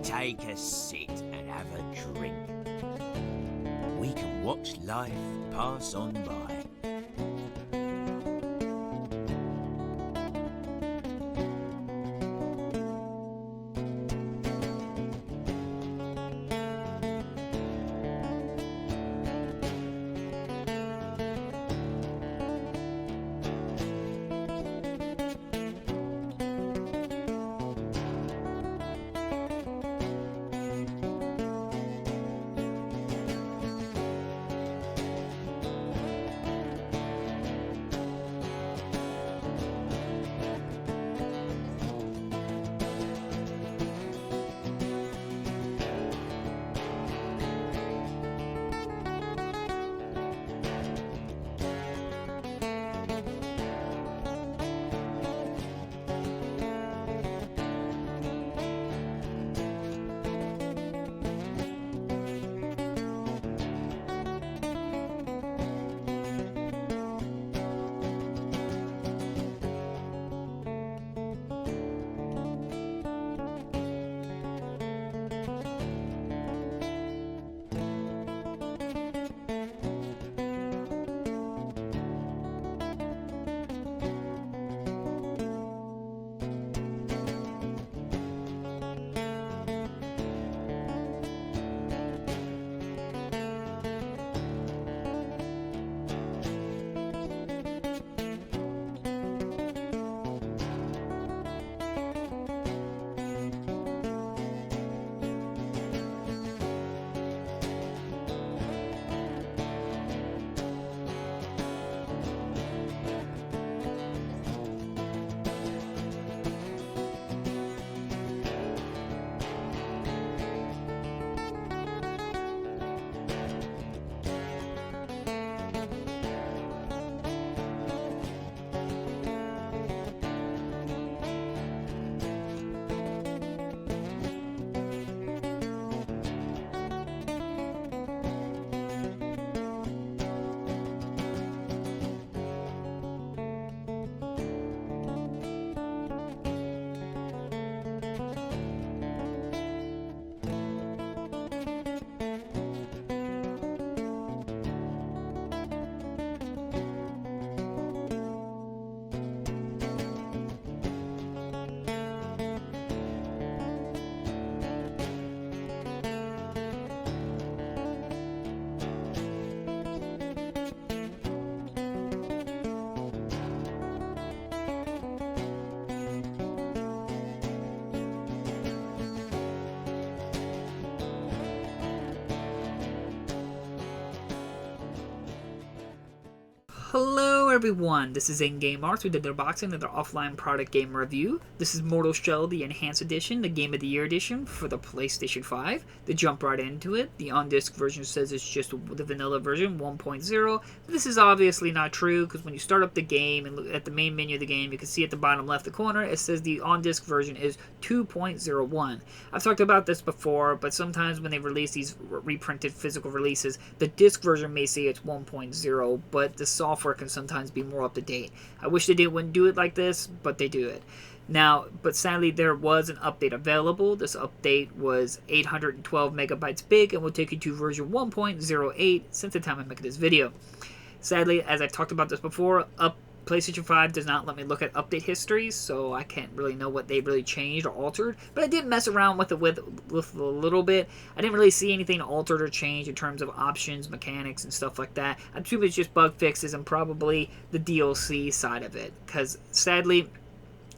take a sit and have a drink. We can watch life pass on by. Hello everyone, this is In-Game Arts. We did their unboxing of their offline product game review. This is Mortal Shell, the Enhanced Edition, the Game of the Year Edition for the PlayStation 5. To jump right into it, the on-disc version says it's just the vanilla version, 1.0. This is obviously not true, because when you start up the game and look at the main menu of the game, you can see at the bottom left corner, it says the on-disc version is 2.01. I've talked about this before, but sometimes when they release these reprinted physical releases, the disc version may say it's 1.0, but the software can sometimes be more up to date. I wish they wouldn't do it like this, but they do it. Now, but sadly there was an update available. This update was 812 megabytes big and will take you to version 1.08 since the time I make this video. Sadly, as I've talked about this before, PlayStation 5 does not let me look at update histories, so I can't really know what they really changed or altered. But I did mess around with it with a little bit. I didn't really see anything altered or changed in terms of options, mechanics, and stuff like that. I'm assuming it's just bug fixes and probably the DLC side of it. Because sadly,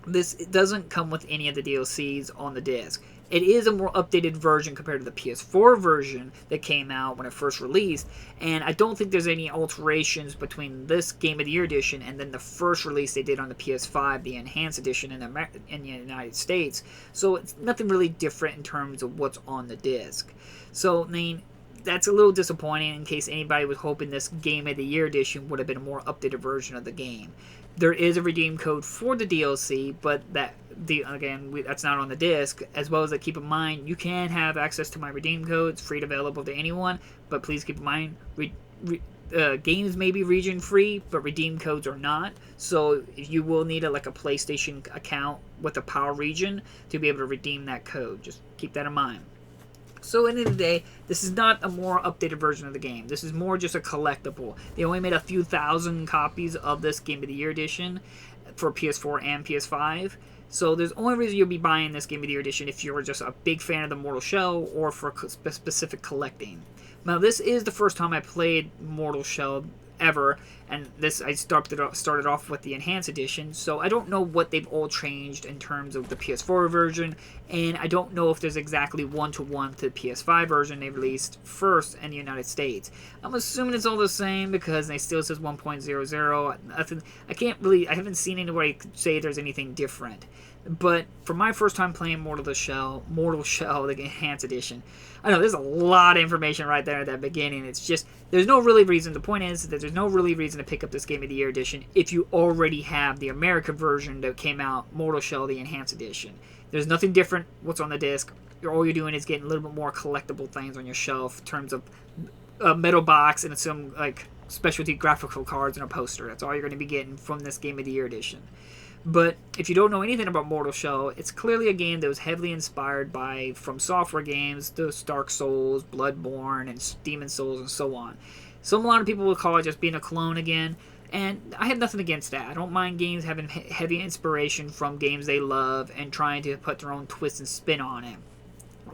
this doesn't come with any of the DLCs on the disc. It is a more updated version compared to the PS4 version that came out when it first released, and I don't think there's any alterations between this Game of the Year edition and then the first release they did on the PS5, the Enhanced Edition in the United States. So it's nothing really different in terms of what's on the disc. So, I mean, that's a little disappointing in case anybody was hoping this Game of the Year edition would have been a more updated version of the game. There is a redeem code for the DLC, but that's not on the disc. As well as keep in mind, you can have access to my redeem code. It's free and available to anyone, but please keep in mind, games may be region free, but redeem codes are not. So you will need a PlayStation account with a PAL region to be able to redeem that code. Just keep that in mind. So at the end of the day, this is not a more updated version of the game. This is more just a collectible. They only made a few thousand copies of this Game of the Year edition for PS4 and PS5. So there's only reason you'll be buying this Game of the Year edition if you're just a big fan of the Mortal Shell or for specific collecting. Now this is the first time I played Mortal Shell ever, and this I started off with the Enhanced Edition, so I don't know what they've all changed in terms of the PS4 version, and I don't know if there's exactly one-to-one to the PS5 version they released first in the United States. I'm assuming it's all the same because it still says 1.00. I haven't seen anybody say there's anything different. But for my first time playing Mortal Shell, the Enhanced Edition, I know there's a lot of information right there at that beginning. It's just, there's no really reason. The point is that there's no really reason to pick up this Game of the Year edition if you already have the American version that came out, Mortal Shell, the Enhanced Edition. There's nothing different what's on the disc. All you're doing is getting a little bit more collectible things on your shelf in terms of a metal box and some specialty graphical cards and a poster. That's all you're going to be getting from this Game of the Year edition. But if you don't know anything about Mortal Shell, it's clearly a game that was heavily inspired by From Software games, those Dark Souls, Bloodborne, and Demon Souls, and so on. So a lot of people will call it just being a clone again, and I have nothing against that. I don't mind games having heavy inspiration from games they love and trying to put their own twist and spin on it.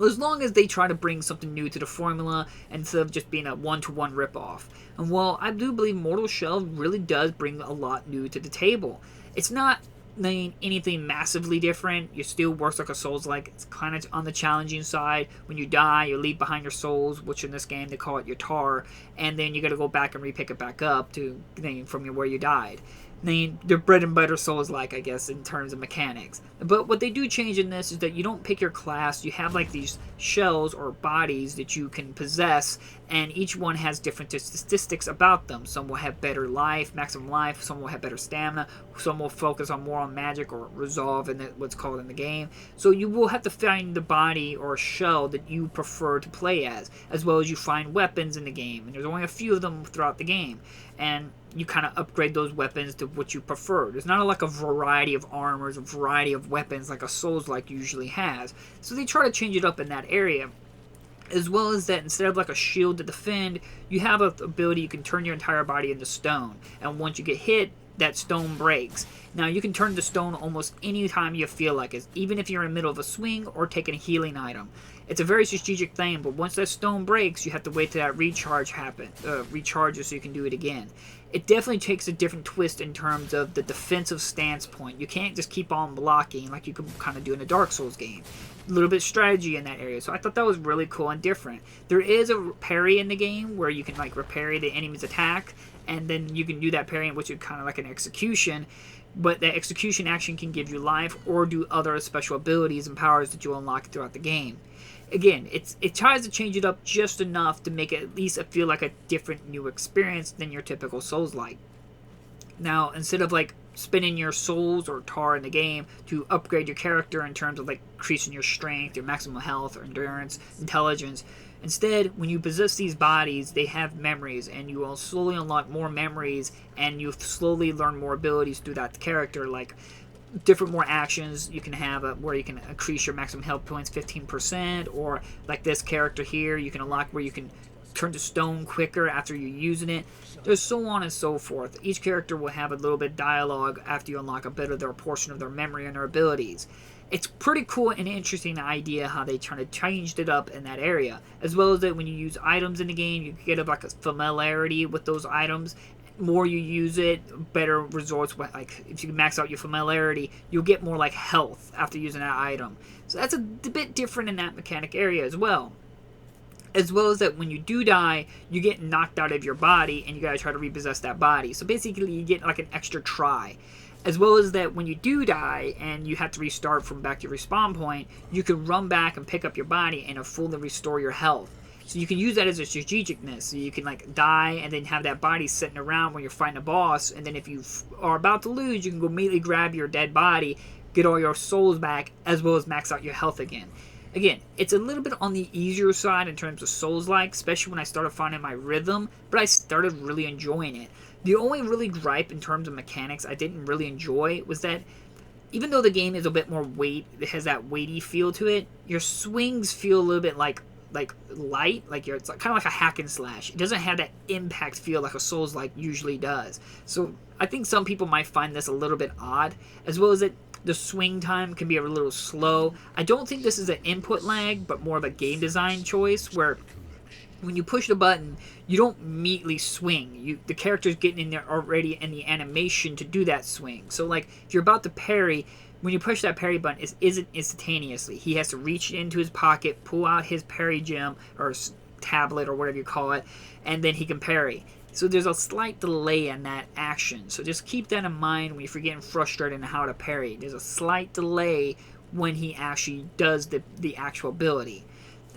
As long as they try to bring something new to the formula instead of just being a one-to-one ripoff. And while I do believe Mortal Shell really does bring a lot new to the table, it's not anything massively different. You still works like a Souls-like. It's kind of on the challenging side. When you die, you leave behind your souls, which in this game they call it your tar, and then you got to go back and repick it back up from where you died. They're bread and butter Souls-like, I guess, in terms of mechanics. But what they do change in this is that you don't pick your class. You have these shells or bodies that you can possess, and each one has different statistics about them. Some will have better life, maximum life. Some will have better stamina. Some will focus more on magic or resolve, in what's called in the game. So you will have to find the body or shell that you prefer to play as well as you find weapons in the game. And there's only a few of them throughout the game. And you kind of upgrade those weapons to what you prefer. There's not a variety of armors, a variety of weapons like a Souls-like usually has. So they try to change it up in that area. As well as that, instead of a shield to defend, you have an ability you can turn your entire body into stone. And once you get hit, that stone breaks. Now you can turn to stone almost any time you feel like it, even if you're in the middle of a swing or taking a healing item. It's a very strategic thing, but once that stone breaks, you have to wait till that recharges so you can do it again. It definitely takes a different twist in terms of the defensive stance point. You can't just keep on blocking like you can kind of do in a Dark Souls game. A little bit of strategy in that area, so I thought that was really cool and different. There is a parry in the game where you can parry the enemy's attack, and then you can do that parry, which is kind of like an execution. But that execution action can give you life or do other special abilities and powers that you unlock throughout the game. Again, it tries to change it up just enough to make it at least feel like a different new experience than your typical Souls-like. Now, instead of spending your souls or tar in the game to upgrade your character in terms of increasing your strength, your maximum health, or endurance, intelligence, instead, when you possess these bodies, they have memories, and you will slowly unlock more memories, and you slowly learn more abilities through that character, different more actions you can have where you can increase your maximum health points 15%, or like this character here, you can unlock where you can turn to stone quicker after you're using it. There's so on and so forth. Each character will have a little bit of dialogue after you unlock a bit of their portion of their memory and their abilities. It's pretty cool and interesting idea how they kind of changed it up in that area, as well as that when you use items in the game, you get a familiarity with those items. More you use it, better results. If you max out your familiarity, you'll get more health after using that item. So that's a bit different in that mechanic area as well. As well as that when you do die, you get knocked out of your body and you gotta try to repossess that body. So basically you get an extra try. As well as that when you do die and you have to restart from back to your respawn point, you can run back and pick up your body and fully restore your health. So you can use that as a strategicness. So you can die and then have that body sitting around when you're fighting a boss, and then if you are about to lose, you can go immediately grab your dead body, get all your souls back, as well as max out your health again. Again, it's a little bit on the easier side in terms of Souls-like, especially when I started finding my rhythm, but I started really enjoying it. The only really gripe in terms of mechanics I didn't really enjoy was that even though the game is a bit more it has that weighty feel to it, your swings feel a little bit like light, it's kind of like a hack and slash. It doesn't have that impact feel like a Souls-like usually does. So I think some people might find this a little bit odd, as well as that the swing time can be a little slow. I don't think this is an input lag, but more of a game design choice where when you push the button, you don't immediately swing. The character's getting in there already in the animation to do that swing. So like if you're about to parry, when you push that parry button, it isn't instantaneously. He has to reach into his pocket, pull out his parry gem or tablet or whatever you call it, and then he can parry. So there's a slight delay in that action. So just keep that in mind when you're getting frustrated in how to parry. There's a slight delay when he actually does the actual ability.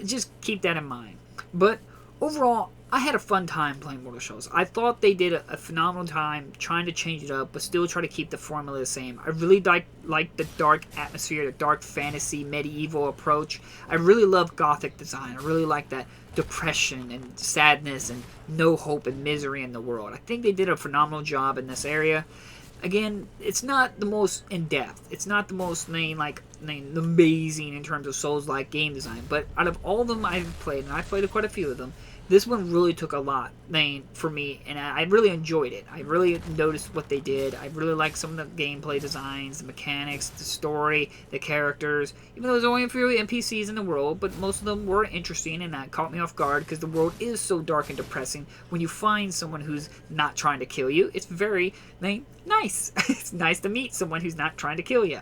Just keep that in mind. But overall, I had a fun time playing Mortal Shells. I thought they did a phenomenal time trying to change it up, but still try to keep the formula the same. I really like the dark atmosphere, the dark fantasy, medieval approach. I really love gothic design. I really like that depression and sadness and no hope and misery in the world. I think they did a phenomenal job in this area. Again, it's not the most in-depth. It's not the most amazing in terms of Souls-like game design. But out of all of them I've played, and I've played quite a few of them, this one really took a lot for me, and I really enjoyed it. I really noticed what they did. I really liked some of the gameplay designs, the mechanics, the story, the characters. Even though there's only a few NPCs in the world, but most of them were interesting, and that caught me off guard because the world is so dark and depressing. When you find someone who's not trying to kill you, it's very nice. It's nice to meet someone who's not trying to kill you.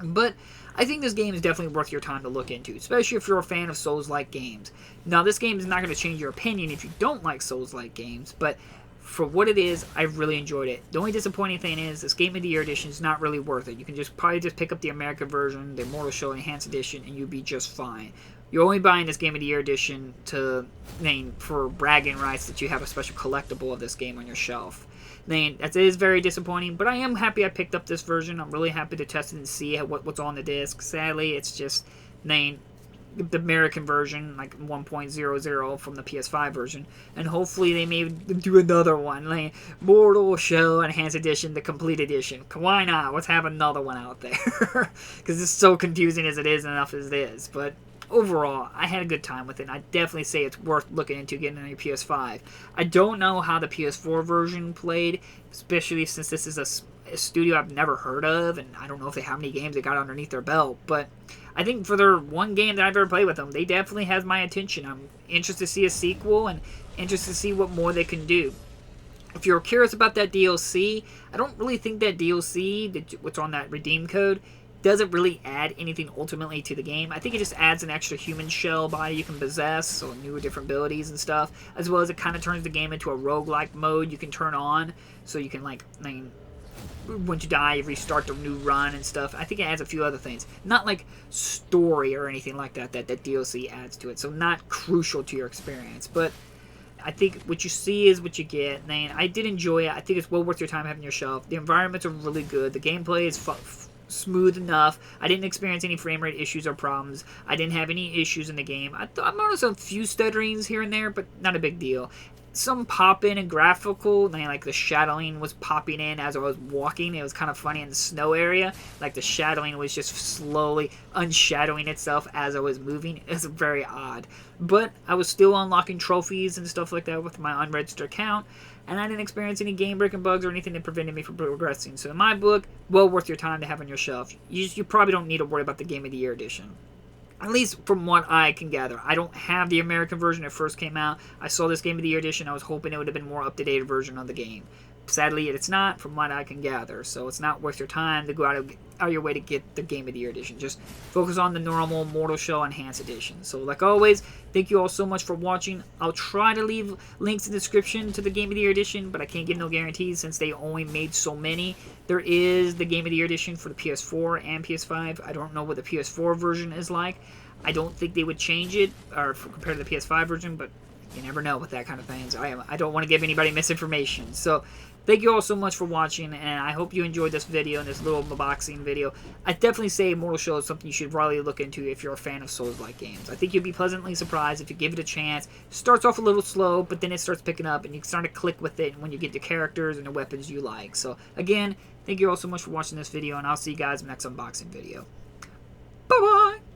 But I think this game is definitely worth your time to look into, especially if you're a fan of Souls-like games. Now, this game is not going to change your opinion if you don't like Souls-like games, but for what it is, I really enjoyed it. The only disappointing thing is this Game of the Year edition is not really worth it. You can probably just pick up the American version, the Mortal Shell Enhanced edition, and you'll be just fine. You're only buying this Game of the Year edition for bragging rights that you have a special collectible of this game on your shelf. That is very disappointing, but I am happy I picked up this version. I'm really happy to test it and see what's on the disc. Sadly, it's just the American version, like 1.00 from the PS5 version, and hopefully they may do another one, Mortal Shell Enhanced Edition, the Complete Edition. Why not? Let's have another one out there, because it's so confusing as it is enough as it is, but overall, I had a good time with it. I definitely say it's worth looking into getting on your PS5. I don't know how the PS4 version played, especially since this is a studio I've never heard of, and I don't know if they have any games they got underneath their belt, but I think for their one game that I've ever played with them, they definitely has my attention. I'm interested to see a sequel and interested to see what more they can do. If you're curious about that DLC, I don't really think that DLC, what's on that redeem code, doesn't really add anything ultimately to the game. I think it just adds an extra human shell body you can possess, so newer different abilities and stuff, as well as it kind of turns the game into a roguelike mode you can turn on, so you can once you die, you restart the new run and stuff. I think it adds a few other things. Not like story or anything like that DLC adds to it, so not crucial to your experience, but I think what you see is what you get. I did enjoy it. I think it's well worth your time having your shelf. The environments are really good. The gameplay is smooth enough. I didn't experience any frame rate issues or problems. I didn't have any issues in the game. I noticed a few stutterings here and there, but not a big deal. Some pop-in and graphical, like the shadowing was popping in as I was walking. It was kind of funny in the snow area. Like the shadowing was just slowly unshadowing itself as I was moving. It was very odd. But I was still unlocking trophies and stuff like that with my unregistered account. And I didn't experience any game-breaking bugs or anything that prevented me from progressing. So in my book, well worth your time to have on your shelf. You probably don't need to worry about the Game of the Year edition. At least from what I can gather. I don't have the American version that first came out. I saw this Game of the Year edition. I was hoping it would have been a more up-to-date version of the game. Sadly, it's not, from what I can gather. So it's not worth your time to go out of your way to get the Game of the Year edition. Just focus on the normal Mortal Shell Enhanced edition. So like always, thank you all so much for watching. I'll try to leave links in the description to the Game of the Year edition, but I can't give no guarantees since they only made so many. There is the Game of the Year edition for the PS4 and PS5. I don't know what the PS4 version is like. I don't think they would change it compared to the PS5 version, but you never know with that kind of things. I don't want to give anybody misinformation. So thank you all so much for watching, and I hope you enjoyed this video and this little unboxing video. I definitely say Immortal Shell is something you should really look into if you're a fan of Souls-like games. I think you'll be pleasantly surprised if you give it a chance. It starts off a little slow, but then it starts picking up, and you start to click with it when you get the characters and the weapons you like. So, again, thank you all so much for watching this video, and I'll see you guys in the next unboxing video. Bye-bye!